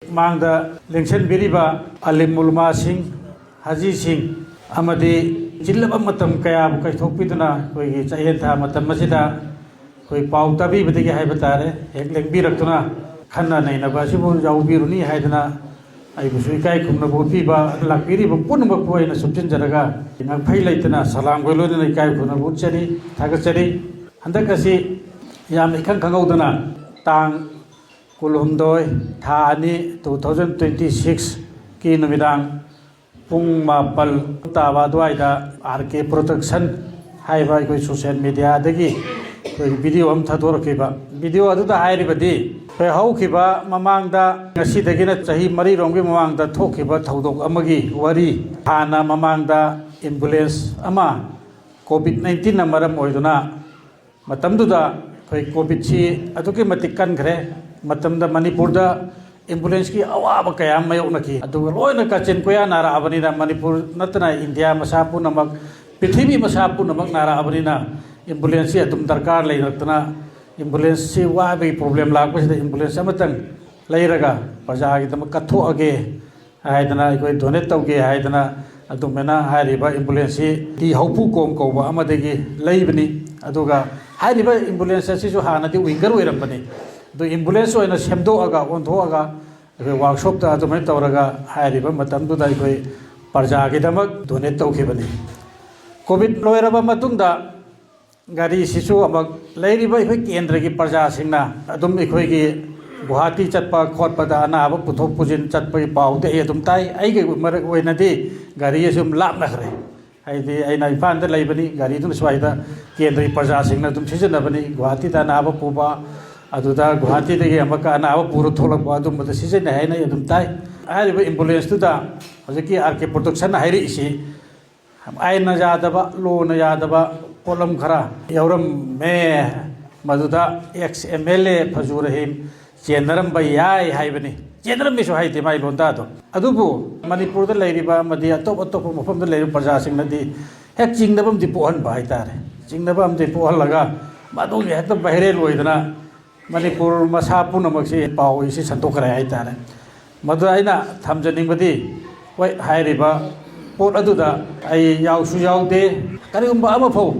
ꯃꯥꯡꯗ ꯂꯦꯡꯁꯟꯕꯤꯔꯤꯕ ꯑꯂꯤꯝ ꯎꯂꯃꯥꯁꯤꯡ ꯍꯥꯖꯤꯁꯤꯡ ꯑꯃꯗꯤ ꯆꯤꯜꯂꯕ ꯃꯇꯝ ꯀꯌꯥꯕꯨ ꯀꯥꯏꯊꯣꯛꯄꯤꯗꯨꯅ ꯑꯩꯈꯣꯏꯒꯤ ꯆꯌꯦꯜ ꯊꯥ ꯃꯇꯝ ꯑꯁꯤꯗ ꯑꯩꯈꯣꯏ ꯄꯥꯎ ꯇꯥꯕꯤꯕꯗꯒꯤ ꯍꯥꯏꯕ ꯇꯥꯔꯦ ꯍꯦꯛ ꯂꯦꯡꯕꯤꯔꯛꯇꯨꯅ ꯈꯟꯅ ꯅꯩꯅꯕ ꯑꯁꯤꯕꯨ ꯌꯥꯎꯕꯤꯔꯨꯅꯤ ꯍꯥꯏꯗꯅ ꯑꯩꯕꯨꯁꯨ ꯏꯀꯥꯏ ꯈꯨꯝꯅꯕ ꯎꯠꯄꯤꯕ ꯂꯥꯛꯄꯤꯔꯤꯕ ꯄꯨꯝꯅꯃꯛꯄꯨ ꯑꯩꯅ ꯁꯨꯞꯆꯤꯟꯖꯔꯒ ꯉꯛꯐꯩ ꯂꯩꯇꯅ ꯁꯂꯥꯝꯒ ꯂꯣꯏꯅꯅ ꯏꯀꯥꯏ ꯈꯨꯝꯅꯕ ꯎꯠꯆꯔꯤ ꯊꯥꯒꯠꯆꯔꯤ ꯍꯟꯗꯛ ꯑꯁꯤ ꯌꯥꯝꯅ ꯏꯈꯪ ꯈꯪꯍꯧꯗꯅ ꯇꯥꯡ 12 ꯊꯥ 2 2026ꯀꯤ ꯅꯨꯃꯤꯗꯥꯡ ꯄꯨꯡ 7 ꯇꯥꯕ ꯑꯗꯨꯋꯥꯏꯗ RK ꯄ꯭ꯔꯣꯗꯛꯁꯟ ꯍꯥꯏꯕ ꯑꯩꯈꯣꯏ ꯁꯣꯁꯤꯌꯦꯜ ꯃꯤꯗꯤꯌꯥꯗꯒꯤ ꯑꯩꯈꯣꯏ ꯚꯤꯗꯤꯑꯣ ꯑꯃ ꯊꯥꯗꯣꯔꯛꯈꯤꯕ ꯚꯤꯗꯤꯑꯣ ꯑꯗꯨꯗ ꯍꯥꯏꯔꯤꯕꯗꯤ ꯑꯩꯈꯣꯏ ꯍꯧꯈꯤꯕ ꯃꯃꯥꯡꯗ ꯉꯁꯤꯗꯒꯤꯅ ꯆꯍꯤ 4 ꯃꯃꯥꯡꯗ ꯊꯣꯛꯈꯤꯕ ꯊꯧꯗꯣꯛ ꯑꯃꯒꯤ ꯋꯥꯔꯤ ꯍꯥꯟꯅ ꯃꯃꯥꯡꯗ ꯑꯦꯝꯕꯨꯂꯦꯟꯁ ꯑꯃ COVID-19ꯅ ꯃꯔꯝ ꯑꯣꯏꯗꯨꯅ ꯃꯇꯝꯗꯨꯗ ꯑꯩꯈꯣꯏ ꯀꯣꯚꯤꯗꯁꯤ ꯑꯗꯨꯛꯀꯤ ꯃꯇꯤꯛ ꯀꯟꯈ꯭ꯔꯦ ꯃꯇꯝꯗ ꯃꯅꯤꯄꯨꯔꯗ ꯑꯦꯝꯕꯨꯂꯦꯟꯁꯀꯤ ꯑꯋꯥꯕ ꯀꯌꯥ ꯑꯃ ꯃꯥꯌꯣꯛꯅꯈꯤ ꯑꯗꯨꯒ ꯂꯣꯏꯅ ꯀꯥꯆꯤꯟ ꯀꯣꯏꯌꯥ ꯅꯥꯔꯛꯑꯕꯅꯤꯅ ꯃꯅꯤꯄꯨꯔ ꯅꯠꯇꯅ ꯏꯟꯗꯤꯌꯥ ꯃꯁꯥ ꯄꯨꯝꯅꯃꯛ ꯄ꯭ꯔꯤꯊꯤꯕꯤ ꯃꯁꯥ ꯄꯨꯝꯅꯃꯛ ꯅꯥꯔꯛꯑꯕꯅꯤꯅ ꯑꯦꯝꯕꯨꯂꯦꯟꯁꯁꯤ ꯑꯗꯨꯝ ꯗꯔꯀꯥꯔ ꯂꯩꯔꯛꯇꯅ ꯑꯦꯝꯕꯨꯂꯦꯟꯁꯁꯤ ꯋꯥꯕꯒꯤ ꯄ꯭ꯔꯣꯕ꯭ꯂꯦꯝ ꯂꯥꯛꯄꯁꯤꯗ ꯑꯦꯝꯕꯨꯂꯦꯟꯁ ꯑꯃꯇꯪ ꯂꯩꯔꯒ ꯄ꯭ꯔꯖꯥꯒꯤꯗꯃꯛ ꯀꯠꯊꯣꯛꯑꯒꯦ ꯍꯥꯏꯗꯅ ꯑꯩꯈꯣꯏ ꯗꯣꯅꯦꯠ ꯇꯧꯒꯦ ꯍꯥꯏꯗꯅ ꯑꯗꯨꯃꯥꯏꯅ ꯍꯥꯏꯔꯤꯕ ꯑꯦꯝꯕꯨꯂꯦꯟꯁꯁꯤ ꯇꯤ ꯍꯧꯄꯨ ꯀꯣꯝ ꯀꯧꯕ ꯑꯃꯗꯒꯤ ꯂꯩꯕꯅꯤ ꯑꯗꯨꯒ ꯍꯥꯏꯔꯤꯕ ꯑꯦꯝꯕꯨꯂꯦꯟꯁ ꯑꯁꯤꯁꯨ ꯍꯥꯟꯅꯗꯤ ꯋꯤꯡꯒꯔ ꯑꯣꯏꯔꯝꯕꯅꯤ ꯑꯗꯨ ꯑꯦꯝꯕꯨꯂꯦꯟꯁ ꯑꯣꯏꯅ ꯁꯦꯝꯗꯣꯛꯑꯒ ꯑꯣꯟꯊꯣꯛꯑꯒ ꯑꯩꯈꯣꯏ ꯋꯥꯔꯛꯁꯣꯞꯇ ꯑꯗꯨꯃꯥꯏꯅ ꯇꯧꯔꯒ ꯍꯥꯏꯔꯤꯕ ꯃꯇꯝꯗꯨꯗ ꯑꯩꯈꯣꯏ ꯄ꯭ꯔꯖꯥꯒꯤꯗꯃꯛ ꯗꯣꯅꯦꯠ ꯇꯧꯈꯤꯕꯅꯤ ꯀꯣꯚꯤꯗ ꯂꯣꯏꯔꯕ ꯃꯇꯨꯡꯗ ꯒꯥꯔꯤꯁꯤꯁꯨ ꯑꯃꯨꯛ ꯂꯩꯔꯤꯕ ꯑꯩꯈꯣꯏ ꯀꯦꯟꯗ꯭ꯔꯒꯤ ꯄ꯭ꯔꯖꯥꯁꯤꯡꯅ ꯑꯗꯨꯝ ꯑꯩꯈꯣꯏꯒꯤ ꯒꯨꯋꯥꯍꯥꯇꯤ ꯆꯠꯄ ꯈꯣꯠꯄꯗ ꯑꯅꯥꯕ ꯄꯨꯊꯣꯛ ꯄꯨꯁꯤꯟ ꯆꯠꯄꯒꯤ ꯄꯥꯎꯗꯤ ꯑꯩ ꯑꯗꯨꯝ ꯇꯥꯏ ꯑꯩꯒꯤ ꯃꯔꯛ ꯑꯣꯏꯅꯗꯤ ꯒꯥꯔꯤ ꯑꯁꯨꯝ ꯂꯥꯞꯅꯈ꯭ꯔꯦ ꯍꯥꯏꯗꯤ ꯑꯩꯅ ꯏꯝꯐꯥꯜꯗ ꯂꯩꯕꯅꯤ ꯒꯥꯔꯤꯗꯨꯅ ꯁ꯭ꯋꯥꯏꯗ ꯀꯦꯟꯗ꯭ꯔꯒꯤ ꯄ꯭ꯔꯖꯥꯁꯤꯡꯅ ꯑꯗꯨꯝ ꯁꯤꯖꯤꯟꯅꯕꯅꯤ ꯒꯨꯋꯥꯍꯥꯇꯤꯗ ꯑꯅꯥꯕ ꯄꯨꯕ ꯑꯗꯨꯗ ꯒꯨꯋꯥꯍꯥꯇꯤꯗꯒꯤ ꯑꯃꯨꯛꯀ ꯑꯅꯥꯕ ꯄꯨꯔ ꯊꯣꯛꯂꯛꯄ ꯑꯗꯨꯝꯕꯗ ꯁꯤꯖꯤꯟꯅꯩ ꯍꯥꯏꯅ ꯑꯩ ꯑꯗꯨꯝ ꯇꯥꯏ ꯍꯥꯏꯔꯤꯕ ꯑꯦꯝꯕꯨꯂꯦꯟꯁꯇꯨꯗ ꯍꯧꯖꯤꯛꯀꯤ RK ꯄ꯭ꯔꯣꯗꯛꯁꯟꯅ ꯍꯥꯏꯔꯛꯏꯁꯤ ꯑꯥꯏꯟꯅ ꯌꯥꯗꯕ ꯂꯣꯅ ꯌꯥꯗꯕ ꯄꯣꯠꯂꯝ ꯈꯔ ꯌꯥꯎꯔꯝꯃꯦ ꯃꯗꯨꯗ ex-MLA ꯐꯖꯨ ꯔꯍꯤꯝ ꯆꯦꯟꯅꯔꯝꯕ ꯌꯥꯏ ꯍꯥꯏꯕꯅꯤ ꯆꯦꯟꯅꯔꯝꯃꯤꯁꯨ ꯍꯥꯏꯗꯦ ꯃꯥꯏ ꯂꯣꯟꯗꯥꯗꯣ ꯑꯗꯨꯕꯨ ꯃꯅꯤꯄꯨꯔꯗ ꯂꯩꯔꯤꯕ ꯑꯃꯗꯤ ꯑꯇꯣꯞ ꯑꯇꯣꯞꯄ ꯃꯐꯝꯗ ꯂꯩꯔꯤꯕ ꯄ꯭ꯔꯖꯥꯁꯤꯡꯅꯗꯤ ꯍꯦꯛ ꯆꯤꯡꯅꯕ ꯑꯃꯗꯤ ꯄꯣꯛꯍꯟꯕ ꯍꯥꯏꯇꯥꯔꯦ ꯆꯤꯡꯅꯕ ꯑꯃꯗꯤ ꯄꯣꯛꯍꯜꯂꯒ ꯃꯗꯨꯒꯤ ꯍꯦꯛꯇ ꯚꯥꯏꯔꯦꯜ ꯑꯣꯏꯗꯅ ꯃꯅꯤꯄꯨꯔ ꯃꯁꯥ ꯄꯨꯝꯅꯃꯛꯁꯤ ꯄꯥꯎ ꯑꯁꯤ ꯁꯟꯇꯣꯛꯈ꯭ꯔꯦ ꯍꯥꯏꯇꯥꯔꯦ ꯃꯗꯨꯗ ꯑꯩꯅ ꯊꯝꯖꯅꯤꯡꯕꯗꯤ ꯍꯣꯏ ꯍꯥꯏꯔꯤꯕ ꯄꯣꯠ ꯑꯗꯨꯗ ꯑꯩ ꯌꯥꯎꯁꯨ ꯌꯥꯎꯗꯦ ꯀꯔꯤꯒꯨꯝꯕ ꯑꯃꯐꯥꯎ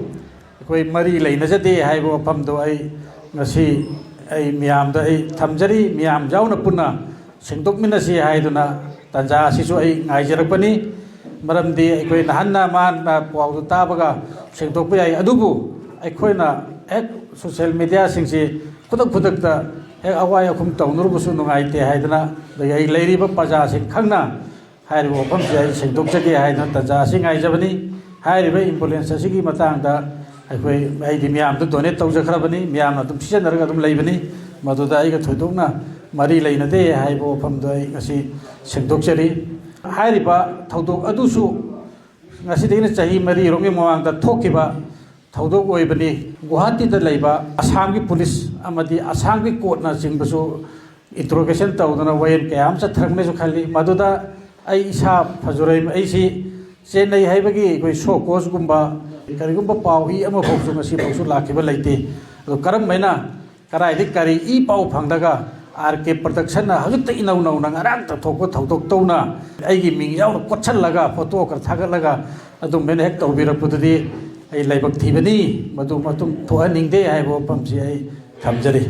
ꯑꯩꯈꯣꯏ ꯃꯔꯤ ꯂꯩꯅꯖꯗꯦ ꯍꯥꯏꯕ ꯋꯥꯐꯝꯗꯣ ꯑꯩ ꯉꯁꯤ ꯑꯩ ꯃꯤꯌꯥꯝꯗ ꯑꯩ ꯊꯝꯖꯔꯤ ꯃꯤꯌꯥꯝ ꯌꯥꯎꯅ ꯄꯨꯟꯅ ꯁꯦꯡꯗꯣꯛꯃꯤꯟꯅꯁꯤ ꯍꯥꯏꯗꯨꯅ ꯇꯥꯟꯖꯥ ꯑꯁꯤꯁꯨ ꯑꯩ ꯉꯥꯏꯖꯔꯛꯄꯅꯤ ꯃꯔꯝꯗꯤ ꯑꯩꯈꯣꯏ ꯅꯍꯥꯟꯅ ꯃꯥꯅ ꯄꯥꯎꯗꯨ ꯇꯥꯕꯒ ꯁꯦꯡꯗꯣꯛꯄ ꯌꯥꯏ ꯑꯗꯨꯕꯨ ꯑꯩꯈꯣꯏꯅ ꯍꯦꯛ ꯁꯣꯁꯤꯌꯦꯜ ꯃꯤꯗꯤꯌꯥꯁꯤꯡꯁꯤ ꯈꯨꯗꯛꯇ ꯍꯦꯛ ꯑꯋꯥꯏ ꯑꯈꯨꯝ ꯇꯧꯅꯔꯨꯕꯁꯨ ꯅꯨꯡꯉꯥꯏꯇꯦ ꯍꯥꯏꯗꯅ ꯑꯗꯒꯤ ꯑꯩ ꯂꯩꯔꯤꯕ ꯄ꯭ꯔꯖꯥꯁꯤꯡ ꯈꯪꯅ ꯍꯥꯏꯔꯤꯕ ꯋꯥꯐꯝꯁꯤ ꯑꯩ ꯁꯦꯡꯗꯣꯛꯆꯒꯦ ꯍꯥꯏꯗꯅ ꯇꯥꯟꯖꯥ ꯑꯁꯤ ꯉꯥꯏꯖꯕꯅꯤ ꯍꯥꯏꯔꯤꯕ ꯑꯦꯝꯕꯨꯂꯦꯟꯁ ꯑꯁꯤꯒꯤ ꯃꯇꯥꯡꯗ ꯑꯩꯗꯤ ꯃꯤꯌꯥꯝꯗ ꯗꯣꯅꯦꯠ ꯇꯧꯖꯈ꯭ꯔꯕꯅꯤ ꯃꯤꯌꯥꯝꯅ ꯑꯗꯨꯝ ꯁꯤꯖꯤꯟꯅꯔꯒ ꯑꯗꯨꯝ ꯂꯩꯕꯅꯤ ꯃꯗꯨꯗ ꯑꯩꯒ ꯊꯣꯏꯗꯣꯛꯅ ꯃꯔꯤ ꯂꯩꯅꯗꯦ ꯍꯥꯏꯕ ꯋꯥꯐꯝꯗꯣ ꯑꯩ ꯉꯁꯤ ꯁꯦꯡꯗꯣꯛꯆꯔꯤ ꯍꯥꯏꯔꯤꯕ ꯊꯧꯗꯣꯛ ꯑꯗꯨꯁꯨ ꯉꯁꯤꯗꯒꯤꯅ ꯆꯍꯤ 4 ꯃꯃꯥꯡꯗ ꯊꯣꯛꯈꯤꯕ ꯊꯧꯗꯣꯛ ꯑꯣꯏꯕꯅꯤ ꯒꯨꯋꯥꯍꯥꯇꯤꯗ ꯂꯩꯕ ꯑꯁꯥꯝꯒꯤ ꯄꯨꯂꯤꯁ ꯑꯃꯗꯤ ꯑꯁꯥꯝꯒꯤ ꯀꯣꯔꯠꯅꯆꯤꯡꯕꯁꯨ ꯏꯟꯇ꯭ꯔꯣꯒꯦꯁꯟ ꯇꯧꯗꯨꯅ ꯋꯥꯌꯦꯜ ꯀꯌꯥ ꯑꯃ ꯆꯠꯊꯔꯛꯅꯦꯁꯨ ꯈꯜꯂꯤ ꯃꯗꯨꯗ ꯑꯩ ꯏꯁꯥ ꯐꯖꯨꯔꯩ ꯑꯩꯁꯤ ꯆꯦꯟꯅꯩ ꯍꯥꯏꯕꯒꯤ ꯑꯩꯈꯣꯏ ꯁꯣ ꯀꯣꯁꯒꯨꯝꯕ ꯀꯔꯤꯒꯨꯝꯕ ꯄꯥꯎ ꯏ ꯑꯃꯐꯥꯎꯁꯨ ꯉꯁꯤꯐꯥꯎꯁꯨ ꯂꯥꯛꯈꯤꯕ ꯂꯩꯇꯦ ꯑꯗꯣ ꯀꯔꯝꯕꯅ ꯀꯗꯥꯏꯗꯒꯤ ꯀꯔꯤ ꯏ ꯄꯥꯎ ꯐꯪꯗꯒ RK ꯄ꯭ꯔꯣꯗꯛꯁꯟꯅ ꯍꯧꯖꯤꯛꯇ ꯏꯅꯧ ꯅꯧꯅ ꯉꯔꯥꯡꯇ ꯊꯣꯛꯄ ꯊꯧꯗꯣꯛ ꯇꯧꯅ ꯑꯩꯒꯤ ꯃꯤꯡ ꯌꯥꯎꯅ ꯀꯣꯠꯁꯜꯂꯒ ꯐꯣꯇꯣ ꯈꯔ ꯊꯥꯒꯠꯂꯒ ꯑꯗꯨꯝꯕꯅ ꯍꯦꯛ ꯇꯧꯕꯤꯔꯛꯄꯗꯨꯗꯤ ꯑꯩ ꯂꯥꯏꯕꯛ ꯊꯤꯕꯅꯤ ꯃꯗꯨ ꯃꯇꯨꯡ ꯊꯣꯛꯍꯟꯅꯤꯡꯗꯦ ꯍꯥꯏꯕ ꯋꯥꯐꯝꯁꯤ ꯑꯩ ꯊꯝꯖꯔꯤ